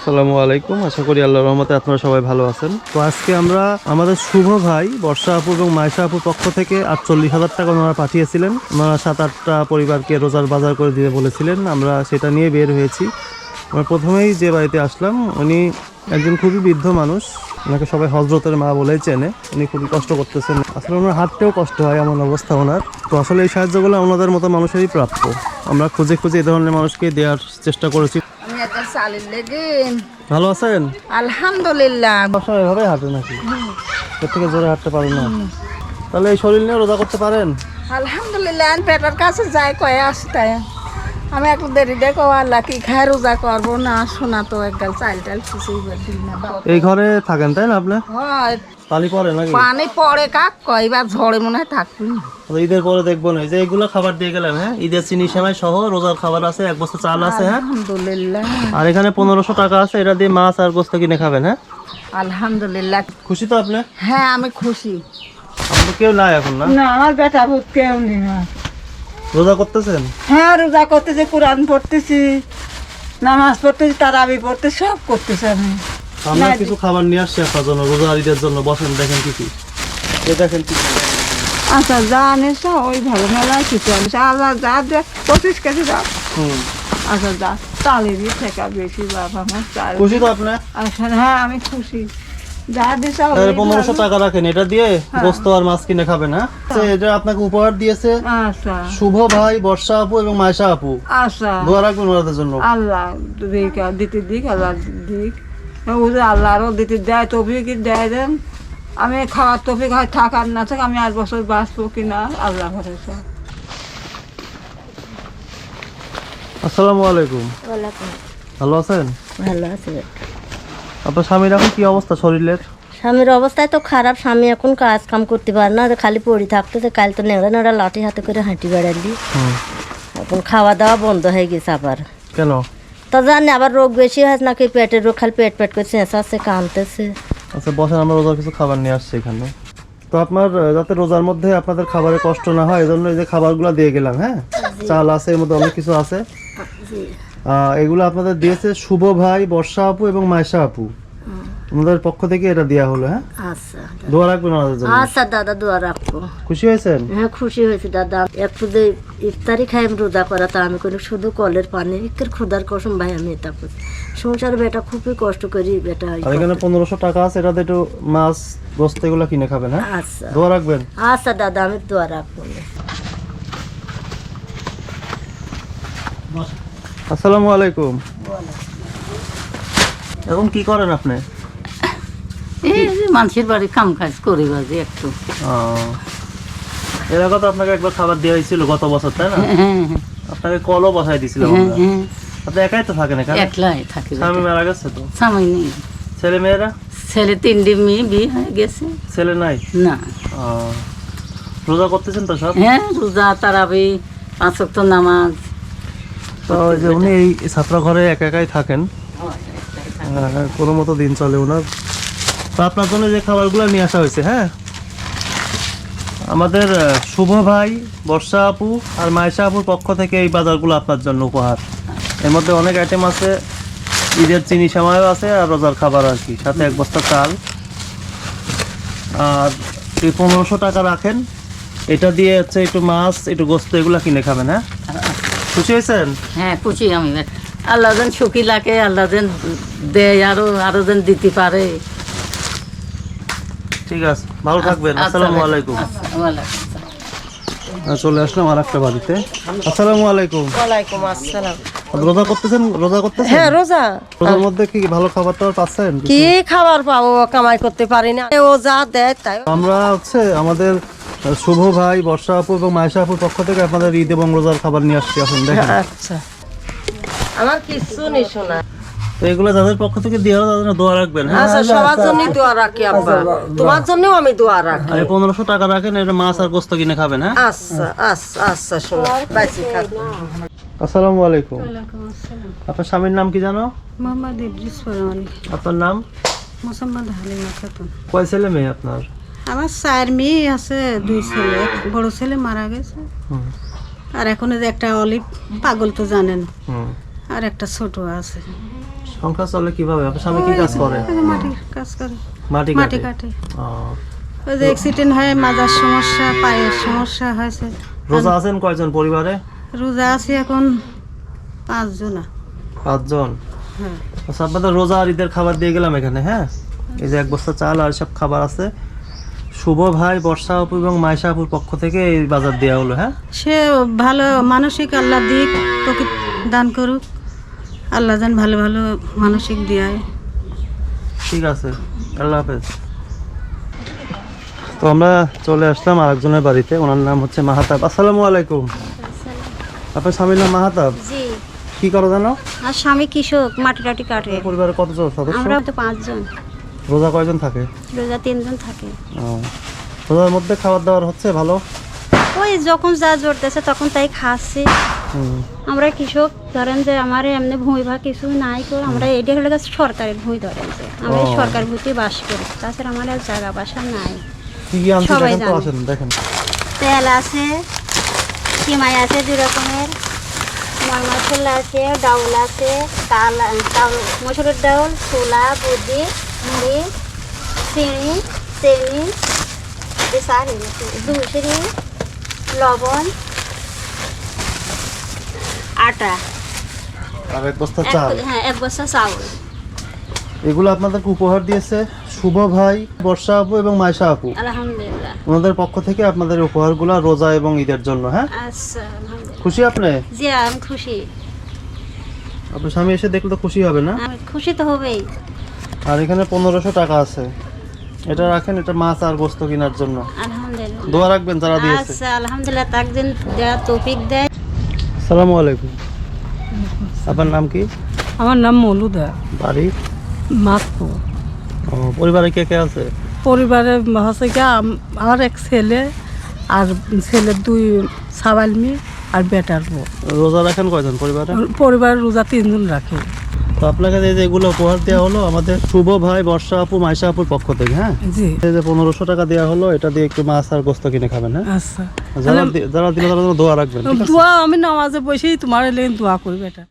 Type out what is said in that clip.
আসসালামু আলাইকুম, আশা করি আল্লাহর রহমতে আপনারা সবাই ভালো আছেন। তো আজকে আমরা আমাদের শুভ ভাই বর্ষা আপু এবং মাইশা আপুর পক্ষ থেকে 48,000 টাকা ওনারা পাঠিয়েছিলেন। ওনারা 7-8টা পরিবারকে রোজার বাজার করে দিতে বলেছিলেন, আমরা সেটা নিয়ে বের হয়েছি। আমরা প্রথমেই যে বাড়িতে আসলাম, উনি একজন খুবই বৃদ্ধ মানুষ, ওনাকে সবাই হজরতের মা বলেই চেনে। উনি খুবই কষ্ট করতেছেন, আসলে ওনার হাঁটতেও কষ্ট হয় এমন অবস্থা ওনার। তো আসলে এই সাহায্যগুলো ওনাদের মতো মানুষেরই প্রাপ্য। আমরা খুঁজে খুঁজে এই ধরনের মানুষকে দেওয়ার চেষ্টা করেছি। ভালো আছেন? আলহামদুলিল্লাহ। সবসময় এভাবে হাঁটে নাকি? এর থেকে জোরে হাঁটতে পারেন না? তাহলে এই শরীর নিয়ে রোজা করতে পারেন? আলহামদুলিল্লাহ, পেটার কাছে যাই কয়ে আসি তাই আমি একটু দেরি দেখো আল্লাহ কি খায় রোজা করবো না শোনা তো একগাল চাল টাল কিছুই দিই না। এই ঘরে থাকেন তাই না আপনি? হয় পানি পড়ে নাকি? পানি পড়ে কাক কয়বার ঝড়ে মনে হয় থাকবি না। ঈদের পরে দেখবো না, এই যে এগুলো খাবার দিয়ে গেলেন। হ্যাঁ, ঈদের চিনি সেমাই সহ রোজার খাবার আছে, 1 বস্তা চাল আছে। হ্যাঁ আলহামদুলিল্লাহ। আর এখানে 1500 টাকা আছে, এটা দিয়ে মাছ আর গোস্ত কিনে খাবেন। হ্যাঁ আলহামদুলিল্লাহ। খুশি তো আপনি? হ্যাঁ আমি খুশি। আপনার কেউ নাই এখন না? না আমার বেটা ভূত কেউ নেই। রোজা করতেছেন? হ্যাঁ রোজা করতেছি, কোরআন পড়তেছি, নামাজ পড়তেছি, তারাবি পড়তেছি, সব করতেছি আমি। আমরা কিছু খাবার নিয়ে আসছি আপনার জন্য, রোজা ঈদের জন্য। বসেন, দেখেন কি কি। এই দেখেন কি। আচ্ছা যা আনিস ওই ভালো মেলায় কিছু আনিস, আল্লাহ যা দে 25 কেজি দাও। আচ্ছা যা চালেরই থেকে বেশি বাবা আমার চাল। খুশি তো আপনি? আচ্ছা হ্যাঁ আমি খুশি। যা দিস 1500 টাকা রাখেন, এটা দিয়ে গোস্ত আর মাছ কিনে খাবেন। হ্যাঁ এটা আপনাকে উপহার দিয়েছে আচ্ছা শুভ ভাই বর্ষা আপু এবং মাইশা আপু। আচ্ছা দোয়া রাখবেন ওনাদের জন্য। আল্লাহ দিতে দিক, আল্লাহ দিক, আল্লাহ আরো দিতে দেয়, তফিক দেয় দেন। আমি খাওয়ার তফিক হয় থাক আর না থাক, আমি 8 বছর বাঁচবো কিনা আল্লাহ ভরসা। আসসালামু আলাইকুম। ভালো আছেন? ভালো আছে। আপনার স্বামীর এখন কি অবস্থা শরীরের? স্বামীর অবস্থায় তো খারাপ, স্বামী এখন কাজ কাম করতে পারে না, খালি পড়ে থাকতে। কাল তো নেড়া নেড়া লাঠি হাতে করে হাঁটি বেড়ালি। এখন খাওয়া দাওয়া বন্ধ হয়ে গেছে আবার। কেন? তো জানি আবার রোগ বেশি হয় নাকি, পেটের রোগ, খালি পেট পেট করে চেঁচাচ্ছে, কানতেছে। আচ্ছা বসেন, আমরা রোজার কিছু খাবার নিয়ে আসছি এখানে। তো আপনার যাতে রোজার মধ্যে আপনাদের খাবারে কষ্ট না হয়, এই জন্য এই যে খাবারগুলো দিয়ে গেলাম। হ্যাঁ চাল আছে, এর মধ্যে অনেক কিছু আছে। এগুলো আপনাদের দিয়েছে শুভ ভাই বর্ষা আপু এবং মাইশা আপু, আমাদের পক্ষ থেকে এটা দেওয়া হলো। হ্যাঁ আচ্ছা দোয়া রাখবেন আমাদের জন্য। আচ্ছা দাদা দোয়া রাখবো। খুশি হয়েছেন? হ্যাঁ খুশি হয়েছি দাদা। একটু যে ইফতারি খাই রোজা করা, তা আমি করি শুধু কলের পানি একের ক্ষুধার কসম ভাই। আমি এটা করছি সংসার, বেটা খুবই কষ্ট করি বেটা। আর এখানে 1500 টাকা আছে, এটাতে একটু মাছ গোস্ত এগুলো কিনে খাবেন। হ্যাঁ আচ্ছা দোয়া রাখবেন। আচ্ছা দাদা আমি দোয়া রাখবো। আসসালামু আলাইকুম। এখন কি করেন আপনি? এই যে মানুষের বাড়ি কাম কাজ করে বাজে একটু। এর আগে তো আপনাকে একবার খাবার দেওয়া হয়েছিল গত বছর, তাই না? আপনাকে কলও বসাই দিয়েছিলাম আমরা। আপনি একাই তো থাকেন এখানে? একলাই থাকে। স্বামী মারা গেছে তো? স্বামী নেই। ছেলে মেয়েরা? ছেলে 3টে মেয়ে বিয়ে হয়ে গেছে। ছেলে নাই? না। রোজা করতেছেন তো সব? হ্যাঁ রোজা, তারাবি, 5 ওয়াক্ত নামাজ। তো ওই যে উনি এই ছাত্র ঘরে একা একাই থাকেন, কোনো মতো দিন চলে ওনার। তো আপনার জন্য যে খাবারগুলো নিয়ে আসা হয়েছে, হ্যাঁ আমাদের শুভ ভাই বর্ষা আপু আর মাইশা আপুর পক্ষ থেকে এই বাজারগুলো আপনার জন্য উপহার। এর মধ্যে অনেক আইটেম আছে, ঈদের চিনি সেমাইও আছে আর রোজার খাবার আর কি, সাথে 1 বস্তা চাল। আর এই 1500 টাকা রাখেন, এটা দিয়ে হচ্ছে একটু মাছ একটু গোস্ত এগুলো কিনে খাবেন। হ্যাঁ খুশি হয়েছেন? হ্যাঁ খুশি আমি। আল্লাহ যেন সুখী লাগে, আল্লাহ যেন দেয়, আরো যেন দিতে পারে। ঠিক আছে, ভালো থাকবেন। আসসালামু আলাইকুম। চলে আসলাম আর একটা বাড়িতে। আসসালামু আলাইকুম। ওয়ালাইকুম আসসালাম। রোজা করতেছেন? রোজা করতেছেন? হ্যাঁ রোজা। রোজার মধ্যে কি ভালো খাবার টাবার পাচ্ছেন? কি খাবার পাবো, কামাই করতে পারি না, ও যা দেয় তাই। আমরা হচ্ছে আমাদের শুভ ভাই বর্ষা আপু এবং মাইশা আপুর পক্ষ থেকে আপনাদের ঈদ এবং রোজার খাবার নিয়ে আসছি। এখন দেখেন। আচ্ছা আমার কিছু নেই শোনা। তো এগুলো যাদের পক্ষ থেকে দেওয়া তাদের দোয়া রাখবেন। হ্যাঁ আচ্ছা সবার জন্য দোয়া রাখি আব্বা, তোমার জন্যও আমি দোয়া রাখি। আর 1500 টাকা রাখেন, এটা মাছ আর গোস্ত কিনে খাবেন। হ্যাঁ আচ্ছা আচ্ছা আচ্ছা শোনা বাইসি খাক। আসসালামু আলাইকুম। আপনার স্বামীর নাম কি জানো? মোহাম্মদ ইদ্রিস পরমানি। আপনার নাম? মোহাম্মদ হালিমা খাতুন। কয় ছেলে মেয়ে আপনার? আমার 4 মেয়ে আছে, 2 ছেলে। বড় ছেলে মারা গেছে, আর এখন যে একটা অলিভ পাগল তো জানেন, আর একটা ছোট আছে। সংসার চলে কিভাবে? আপনার স্বামী কি কাজ করে? মাটির কাজ করে, মাটি মাটি কাটে। কাটে। ও, ওই যে অ্যাক্সিডেন্ট হয়ে মাজার সমস্যা, পায়ের সমস্যা হয়েছে। রোজা আছেন কয়জন পরিবারে? রোজা আছি এখন 5 জন। 5 জন। হ্যাঁ। আচ্ছা, আপনাদের রোজা আর ঈদের খাবার দিয়ে গেলাম এখানে। হ্যাঁ, এই যে 1 বস্তা চাল আর সব খাবার আছে। শুভ ভাই, বর্ষা আপু এবং মাইশা আপুর পক্ষ থেকে এই বাজার দেওয়া হলো। হ্যাঁ, সে ভালো মানসিক আল্লাহ দিক তোকে দান করুক, আল্লাহ যেন ভালো ভালো মানসিক দেয়। ঠিক আছে, আল্লাহ হাফেজ। তো আমরা চলে আসলাম আরেকজনের বাড়িতে, ওনার নাম হচ্ছে মাহাতাব। আসসালামু আলাইকুম। আপনার স্বামীর নাম মাহাতাব? জি, কি করো জানো? আর স্বামী কৃষক, মাটি টাটি কাটে। পরিবারে কতজন সদস্য? আমরা তো 5 জন, রোজা কয়জন থাকে? রোজা 3 জন থাকে। ও, রোজার মধ্যে খাবার দাবার হচ্ছে ভালো? ওই যখন যা জড়তেছে তখন তাই খাচ্ছি। হুম। আমরা কৃষক, ধরেন যে আমার এমনি ভূমি বা কিছু নাই কো, আমরা এটা হলে গেছে সরকারের ভূমি, ধরেন যে আমরা এই ও। সরকার ভূমিতে বাস করি, তাছাড়া আমার আর জায়গা বাসা নাই। কি কি আনছে সবাই দেখেন তো, জানে। আসেন দেখেন। তেল আছে, সিমাই আছে 2 রকমের, ময় মশলা আছে, ডাউল আছে, চাউল, মসুরের ডাউল, ছোলা, বুদ্ধি, মুড়ি, চিনি, চিনি, দুশরি, লবণ, আটা, আর 1 বস্তা চাল। হ্যাঁ 1 বস্তা চাউল। এগুলো আপনাদেরকে উপহার দিয়েছে শুভ ভাই, বর্ষা আপু এবং মাইশা আপু। আলহামদুলিল্লাহ। ওনাদের পক্ষ থেকে আপনাদের এই উপহারগুলো রোজা এবং ঈদের জন্য। হ্যাঁ, আচ্ছা, আলহামদুলিল্লাহ। খুশি আপনি? জি, আমি খুশি, আপনার স্বামী এসে দেখলে তো খুশি হবে না? আমি খুশি তো হবেই। আর এখানে 1500 টাকা আছে, এটা রাখেন, এটা মাছ আর গোস্ত কেনার জন্য। আলহামদুলিল্লাহ। দোয়া রাখবেন যারা দিয়েছে। আচ্ছা, আলহামদুলিল্লাহ, তাক দিন দেয়া তৌফিক দেয়। আসসালামু আলাইকুম। আপনার নাম কি? আমার নাম মলুদা, বাড়ি? মাতপুর। ও, পরিবারে কে কে আছে? পরিবারে হচ্ছে কি আমার এক ছেলে আর ছেলের 2 সাবাল মেয়ে আর বেটার বউ। রোজা রাখেন কয়জন পরিবারে? পরিবারের রোজা 3 জন রাখে। তো আপনাকে এই যে এগুলো উপহার দেওয়া হলো আমাদের শুভ ভাই, বর্ষা আপু, মাইশা আপুর পক্ষ থেকে। হ্যাঁ, জি, এই যে 1500 টাকা দেওয়া হলো, এটা দিয়ে একটু মাছ আর গোস্ত কিনে খাবেন। হ্যাঁ, আচ্ছা। যারা দিলে তারা যেন দোয়া রাখবেন। ঠিক আছে? দোয়া আমি নামাজে বসেই তোমার লেগে দোয়া করি বেটা।